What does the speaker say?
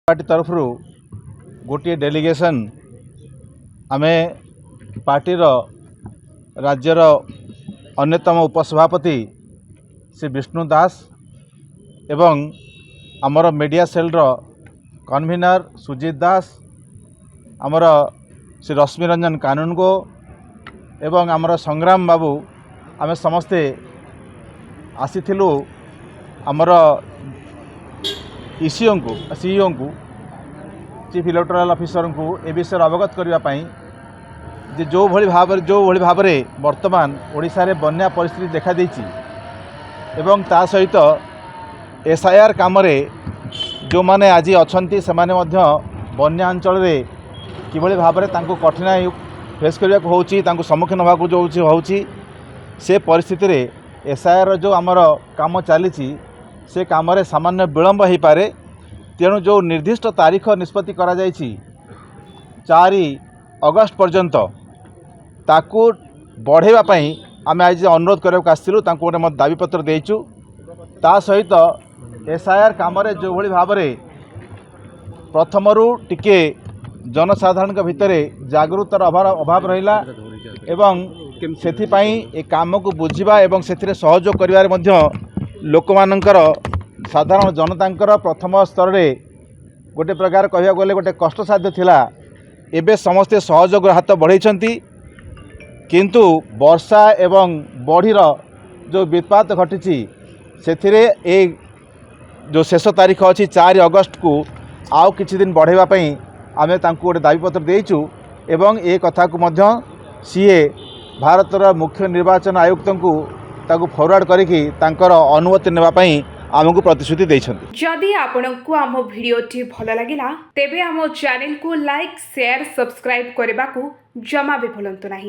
Party तरफ गोटे delegation आमे पार्टीर राज्यर अन्यतम उपसभापति श्री विष्णु दास एवं आमर मीडिया सेल कन्वीनर सुजीत दास आमर श्री रश्मि रंजन कानूनगो एवं आमर संग्राम बाबू आमे समस्ते आसीथिलु आमर सीईओ को चीफ इलेक्टोरल ऑफिसर को ए विषय अवगत करने जो भली भाव वर्तमान ओडिशा रे बन्या परिस्थिति देखा देछि एवं ता सहित एसआईआर काम रे जो माने आज अछंती से माने मध्य बन्या अंचल रे किभली भाव रे तांको कठिनाई फेस करबा को होछि तांको सम्मुखीन होबा को जो होछि से परिस्थिति रे एसआईआर जो आमर काम चली से काम रे सामान्य विलंब हो पारे तेणु जो निर्दिष्ट तारीख निष्पत्ति करा जायछि 4 अगस्त पर्यंत ताकू बढ़ेवा पई आमे आज अनुरोध करबा आसिलु तांको गोटे मत दाबीपत्र देइछु ता सहित एसआईआर काम रे जो भली भाव रे प्रथमरु टिके जनसाधारण भितर जागरूकतार अभाव रहिला एवं सेथि पई ए काम को बुझिबा एवं सेथिरे सहयोग करिवार मध्य लोकमानंकर साधारण जनतांकर प्रथम स्तर रे गोटे प्रकार कहया गले गोटे कष्टसाध्य थिला एबे समस्ते सहयोग हाथ बढ़ाई किंतु वर्षा एवं बढ़ीर जो विपात घटी से जो शेष तारीख अच्छी 4 अगस्त को आउ किछि दिन बढ़ेवा पई आमे तांको गोटे दाबीपत्र देइछु एवं ए कथा को मध्य सीए भारतर मुख्य निर्वाचन आयुक्त को ताकू फॉरवर्ड करिकी तांकर अनुमति नेबा पई आमको प्रतिश्रुति देइछन्ति। जदि आपनकु आम भिडियोटी भल लागिला तेबे आम चैनल को लाइक शेयर सब्सक्राइब करबा को जमा भी भूलंतु नाही।